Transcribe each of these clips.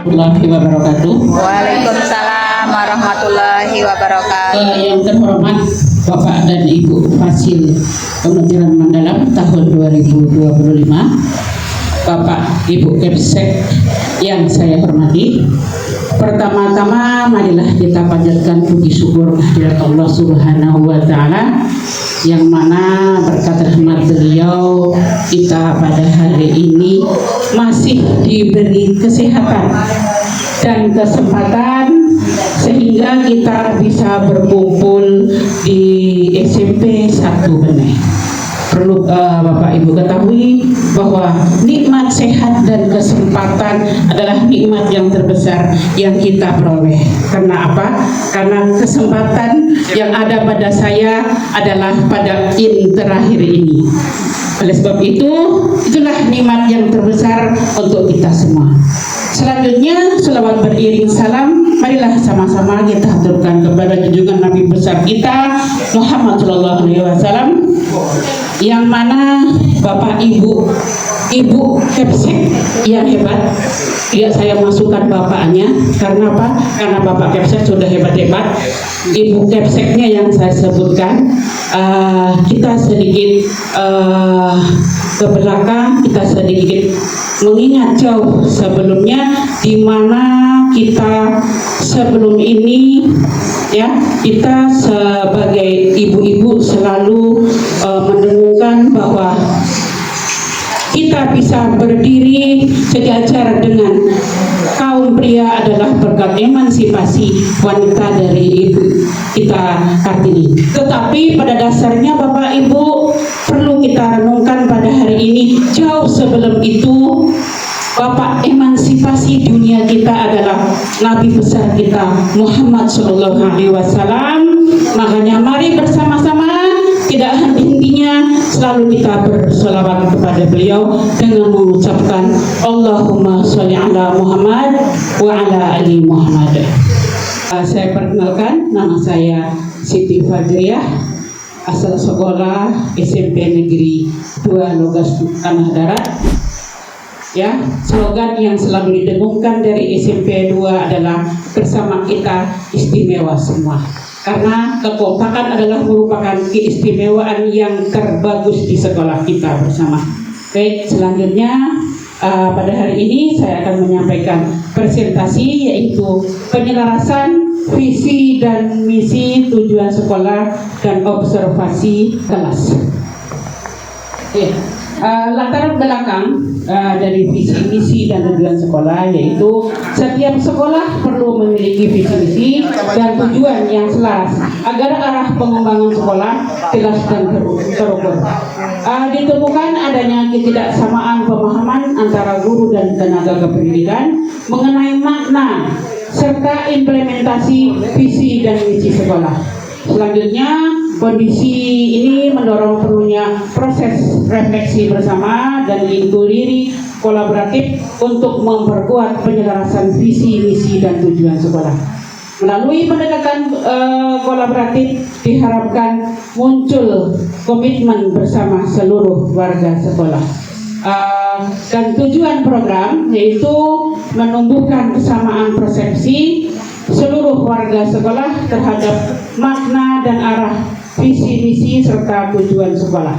warahmatullahi wabarakatuh. Waalaikumsalam warahmatullahi wabarakatuh. Yang terhormat Bapak dan Ibu Fasil Kementerian Mendalam tahun 2025, Bapak Ibu Kepsek yang saya hormati, pertama-tama marilah kita panjatkan puji syukur kehadirat Allah Subhanahu wa Ta'ala, yang mana berkat rahmat beliau kita pada hari ini masih diberi kesehatan dan kesempatan sehingga kita bisa berkumpul di SMP 1 Beneh. Perlu Bapak Ibu ketahui bahwa nikmat sehat dan kesempatan adalah nikmat yang terbesar yang kita peroleh. Karena apa? Karena kesempatan yang ada pada saya adalah pada terakhir ini. Oleh sebab itu, itulah nikmat yang terbesar untuk kita semua. Selanjutnya, selawat beriring salam, marilah sama-sama kita haturkan kepada junjungan Nabi besar kita Muhammad SAW, yang mana Bapak Ibu Kepsek yang hebat. Tidak saya masukkan bapaknya, karena apa? Karena Bapak Kepsek sudah hebat-hebat. Ibu Kepseknya yang saya sebutkan, kita sedikit ke belakang, kita sedikit mengingat jauh sebelumnya, di mana kita sebelum ini ya, kita sebagai ibu-ibu selalu mendengungkan bahwa kita bisa berdiri sejajar dengan kaum pria adalah berkat emansipasi wanita dari ibu kita Kartini. Tetapi pada dasarnya Bapak Ibu perlu kita renungkan pada hari ini, jauh sebelum itu Bapak emansipasi dunia kita adalah Nabi besar kita Muhammad SAW. Makanya mari bersama-sama, tidak henti-hentinya selalu kita berselawat kepada beliau dengan mengucapkan Allahumma sholli ala Muhammad wa ala ali Muhammad. Saya perkenalkan, nama saya Siti Fadriyah, asal sekolah SMP Negeri 2 Logas Tanah Darat. Ya, slogan yang selalu didengungkan dari SMP 2 adalah bersama kita istimewa semua. Karena kekompakan adalah merupakan keistimewaan yang terbagus di sekolah kita bersama. Baik, selanjutnya pada hari ini saya akan menyampaikan presentasi, yaitu penyelarasan visi dan misi tujuan sekolah dan observasi kelas. Latar belakang dari visi misi dan tujuan sekolah, yaitu setiap sekolah perlu memiliki visi misi dan tujuan yang selaras agar arah pengembangan sekolah jelas dan terukur. Ditemukan adanya ketidaksamaan pemahaman antara guru dan tenaga kependidikan mengenai makna serta implementasi visi dan misi sekolah. Selanjutnya, kondisi ini mendorong perlunya proses refleksi bersama dan inquiry kolaboratif untuk memperkuat penyelarasan visi, misi, dan tujuan sekolah. Melalui pendekatan kolaboratif diharapkan muncul komitmen bersama seluruh warga sekolah. Dan tujuan program yaitu menumbuhkan kesamaan persepsi seluruh warga sekolah terhadap makna dan arah visi misi serta tujuan sekolah.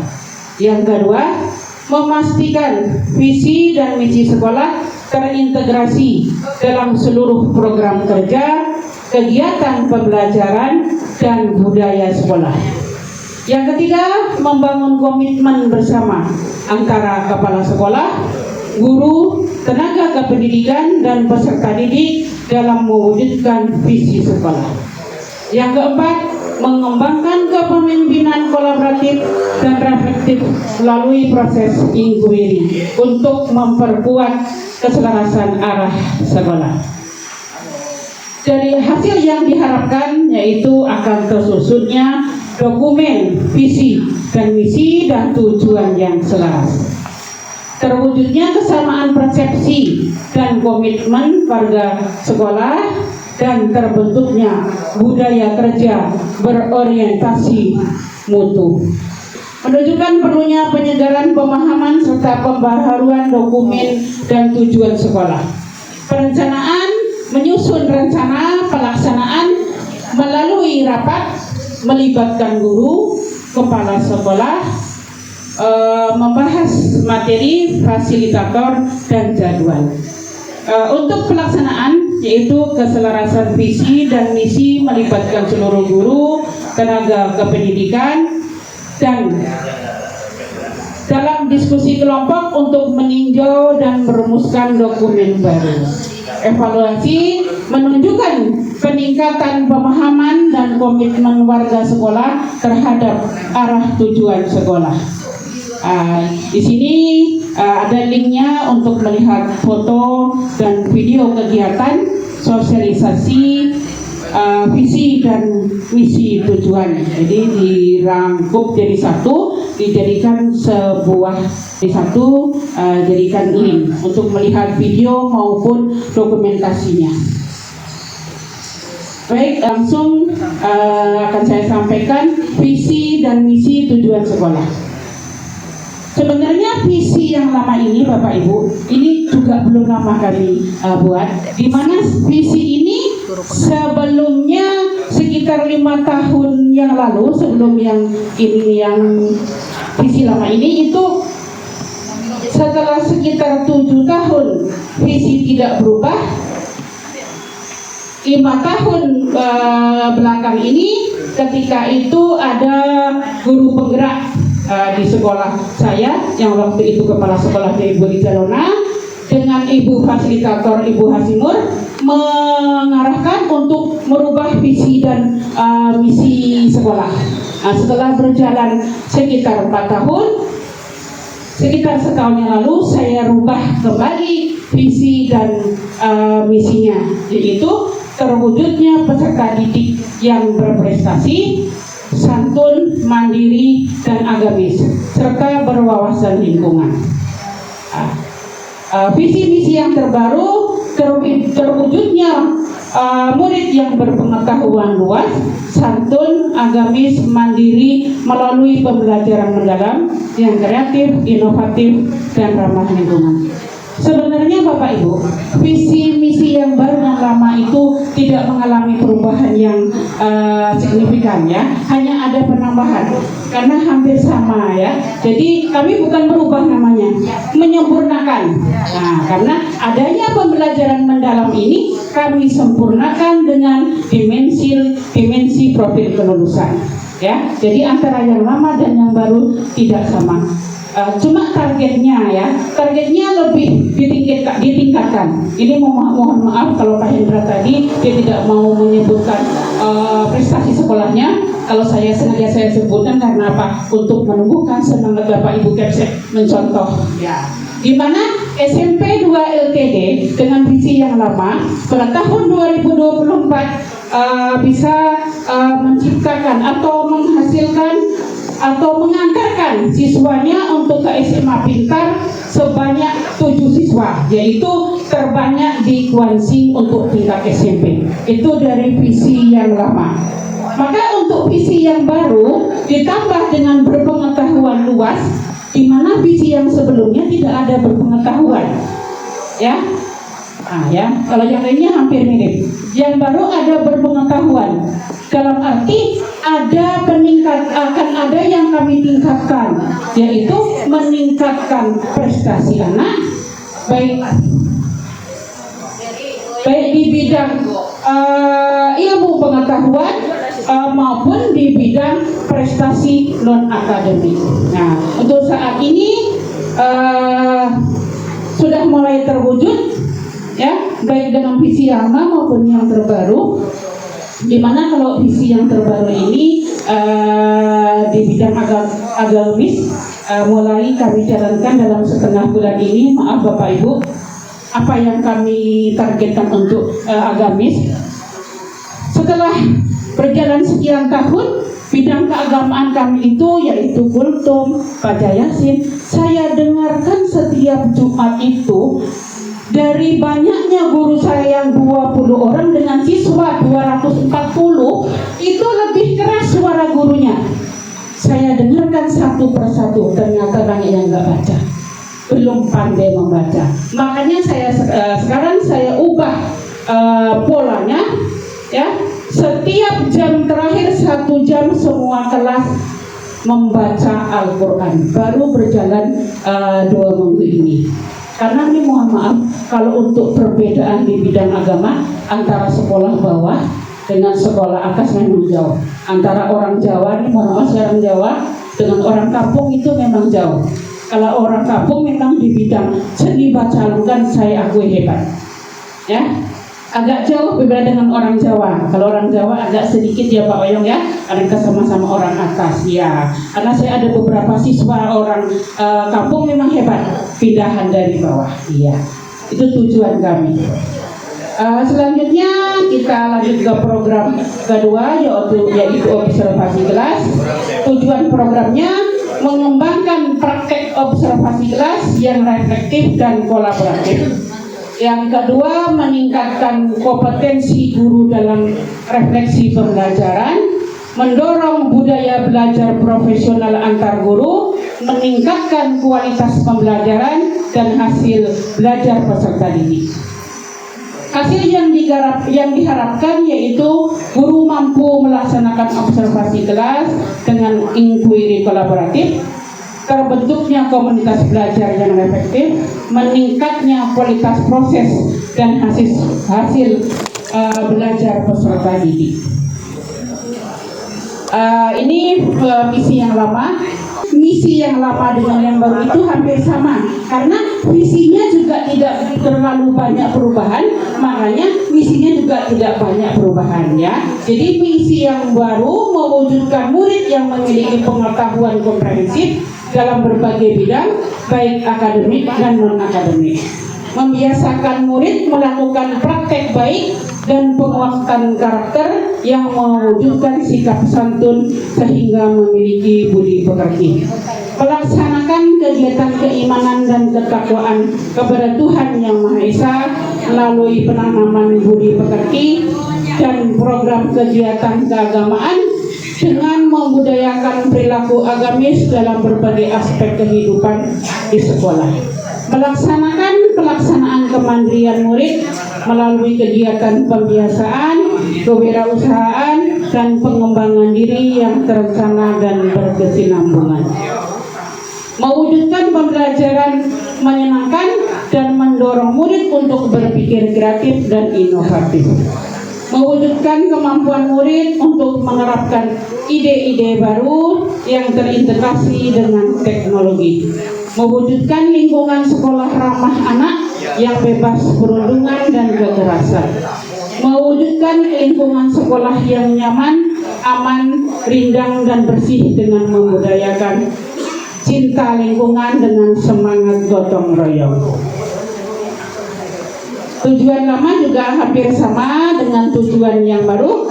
Yang kedua, memastikan visi dan misi sekolah terintegrasi dalam seluruh program kerja, kegiatan pembelajaran, dan budaya sekolah. Yang ketiga, membangun komitmen bersama antara kepala sekolah, guru, tenaga kependidikan, dan peserta didik dalam mewujudkan visi sekolah. Yang keempat, mengembangkan kepemimpinan kolaboratif dan reflektif melalui proses inquiry untuk memperkuat keselarasan arah sekolah. Dari hasil yang diharapkan yaitu akan tersusunnya dokumen visi dan misi dan tujuan yang selaras, terwujudnya kesamaan persepsi dan komitmen warga sekolah, dan terbentuknya budaya kerja berorientasi mutu. Menunjukkan perlunya penyegaran pemahaman serta pembaharuan dokumen dan tujuan sekolah. perencanaan, menyusun rencana pelaksanaan melalui rapat melibatkan guru, kepala sekolah, membahas materi, fasilitator, dan jadwal. Untuk pelaksanaan yaitu keselarasan visi dan misi melibatkan seluruh guru, tenaga kependidikan, dan dalam diskusi kelompok untuk meninjau dan merumuskan dokumen baru. Evaluasi menunjukkan peningkatan pemahaman dan komitmen warga sekolah terhadap arah tujuan sekolah. Di sini ada linknya untuk melihat foto dan video kegiatan sosialisasi visi dan misi tujuan. Jadi dirangkup jadi satu, dijadikan sebuah di satu, jadikan link untuk melihat video maupun dokumentasinya. Baik, langsung akan saya sampaikan visi dan misi tujuan sekolah. Sebenarnya visi yang lama ini, Bapak Ibu, ini juga belum lama kami buat. Di mana visi ini sebelumnya sekitar 5 tahun yang lalu, sebelum yang ini, yang visi lama ini, itu setelah sekitar 7 tahun visi tidak berubah, 5 tahun belakang ini, ketika itu ada guru penggerak di sekolah saya, yang waktu itu kepala sekolahnya Ibu Liza Lona, dengan Ibu Fasilitator Ibu Hasimur, mengarahkan untuk merubah visi dan misi sekolah. Setelah berjalan sekitar 4 tahun, sekitar setahun yang lalu, saya rubah kembali visi dan misinya, yaitu terwujudnya peserta didik yang berprestasi, santun, mandiri, dan agamis, serta berwawasan lingkungan. Visi misi yang terbaru, terwujudnya murid yang berpengetahuan luas, santun, agamis, mandiri melalui pembelajaran mendalam yang kreatif, inovatif, dan ramah lingkungan. Sebenarnya Bapak Ibu, visi misi yang baru dan lama itu tidak mengalami perubahan yang signifikan, ya, hanya ada penambahan karena hampir sama, ya. Jadi kami bukan merubah namanya, menyempurnakan. Nah, karena adanya pembelajaran mendalam ini kami sempurnakan dengan dimensi profil kelulusan, ya. Jadi antara yang lama dan yang baru tidak sama. Cuma targetnya, ya, targetnya lebih ditingkatkan. Ini mohon maaf kalau Pak Hendra tadi dia tidak mau menyebutkan prestasi sekolahnya. Kalau saya sengaja saya sebutkan karena apa? Untuk menumbuhkan semangat Bapak Ibu Kepsek mencontoh, ya. Di mana SMP 2 LTD dengan visi yang lama pada tahun 2024 bisa menciptakan atau menghasilkan atau mengantarkan siswanya untuk ke SMA Pintar sebanyak 7 siswa, yaitu terbanyak di Kuansing untuk tingkat SMP. Itu dari visi yang lama. Maka untuk visi yang baru ditambah dengan berpengetahuan luas, di mana visi yang sebelumnya tidak ada berpengetahuan, ya. Ya, kalau yang lainnya hampir mirip. Yang baru ada berpengetahuan. Dalam arti akan ada yang kami tingkatkan, yaitu meningkatkan prestasi anak, baik di bidang ilmu pengetahuan maupun di bidang prestasi non akademik. Nah, untuk saat ini sudah mulai terwujud, ya, baik dengan visi lama maupun yang terbaru. Dimana kalau visi yang terbaru ini di bidang agamis mulai kami jalankan dalam setengah bulan ini. Maaf Bapak Ibu, apa yang kami targetkan untuk agamis, setelah berjalan sekian tahun, bidang keagamaan kami itu yaitu kultum, Baca Yasin, saya dengarkan setiap Jumat itu dari banyaknya guru saya yang 20 orang dengan siswa 240, itu lebih keras suara gurunya. Saya dengarkan satu persatu, ternyata banyak yang nggak baca. belum pandai membaca. Makanya sekarang saya ubah polanya, ya. Setiap jam terakhir 1 jam semua kelas membaca Al-Quran. Baru berjalan 2 minggu ini. Karena ini mohon maaf, kalau untuk perbedaan di bidang agama antara sekolah bawah dengan sekolah atas memang jauh. Antara orang Jawa, ini mohon maaf saya orang Jawa, dengan orang kampung itu memang jauh. Kalau orang kampung memang di bidang seni baca Al-Quran saya akui hebat, ya. Agak jauh berbeda dengan orang Jawa. Kalau orang Jawa agak sedikit ya Pak Oyong ya, karena kita sama-sama orang atas ya. Karena saya ada beberapa siswa orang kampung memang hebat, pindahan dari bawah. Iya, itu tujuan kami. Selanjutnya kita lanjut ke program kedua, yaitu observasi kelas. Tujuan programnya mengembangkan praktek observasi kelas yang reflektif dan kolaboratif. Yang kedua, meningkatkan kompetensi guru dalam refleksi pembelajaran, mendorong budaya belajar profesional antar guru, meningkatkan kualitas pembelajaran dan hasil belajar peserta didik. Hasil yang diharapkan yaitu guru mampu melaksanakan observasi kelas dengan inquiry kolaboratif, terbentuknya komunitas belajar yang efektif, meningkatnya kualitas proses dan hasil belajar peserta didik. Ini misi yang lama. Misi yang lama dengan yang baru itu hampir sama, karena visinya juga tidak terlalu banyak perubahan, makanya misinya juga tidak banyak perubahan ya. Jadi misi yang baru mewujudkan murid yang memiliki pengetahuan komprehensif dalam berbagai bidang, baik akademik dan non-akademik. Membiasakan murid melakukan praktek baik dan penguatan karakter yang mewujudkan sikap santun sehingga memiliki budi pekerti. Melaksanakan kegiatan keimanan dan ketakwaan kepada Tuhan Yang Maha Esa melalui penanaman budi pekerti dan program kegiatan keagamaan dengan membudayakan perilaku agamis dalam berbagai aspek kehidupan di sekolah. Melaksanakan pelaksanaan kemandirian murid melalui kegiatan pembiasaan, kewirausahaan, dan pengembangan diri yang terencana dan berkesinambungan. Mewujudkan pembelajaran menyenangkan dan mendorong murid untuk berpikir kreatif dan inovatif. Mewujudkan kemampuan murid untuk menerapkan ide-ide baru yang terintegrasi dengan teknologi. Mewujudkan lingkungan sekolah ramah anak yang bebas perundungan dan kekerasan. Mewujudkan lingkungan sekolah yang nyaman, aman, rindang, dan bersih dengan membudayakan cinta lingkungan dengan semangat gotong royong. Tujuan lama juga hampir sama dengan tujuan yang baru.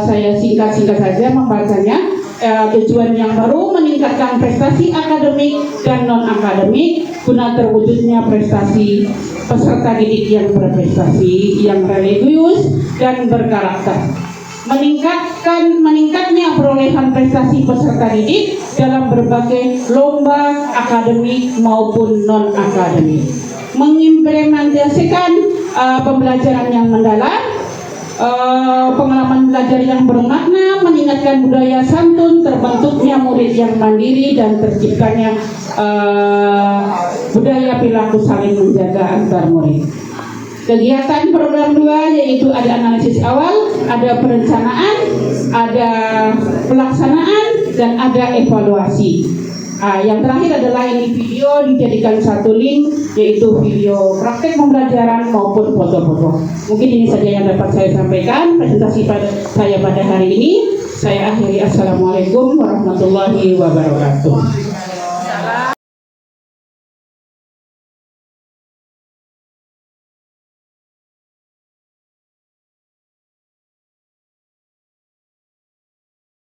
Saya singkat-singkat saja membacanya. Tujuan yang baru meningkatkan prestasi akademik dan non-akademik guna terwujudnya prestasi peserta didik yang berprestasi, yang religius dan berkarakter. Meningkatnya perolehan prestasi peserta didik dalam berbagai lomba akademik maupun non-akademik. Mengimplementasikan pembelajaran yang mendalam, pengalaman belajar yang bermakna, meningkatkan budaya santun, terbentuknya murid yang mandiri, dan terciptanya budaya perilaku saling menjaga antar murid. Kegiatan program 2 yaitu ada analisis awal, ada perencanaan, ada pelaksanaan, dan ada evaluasi. Yang terakhir adalah ini video dijadikan satu link, yaitu video praktek pembelajaran maupun foto-foto. Mungkin ini saja yang dapat saya sampaikan presentasi saya pada hari ini. Saya akhiri. Assalamualaikum warahmatullahi wabarakatuh.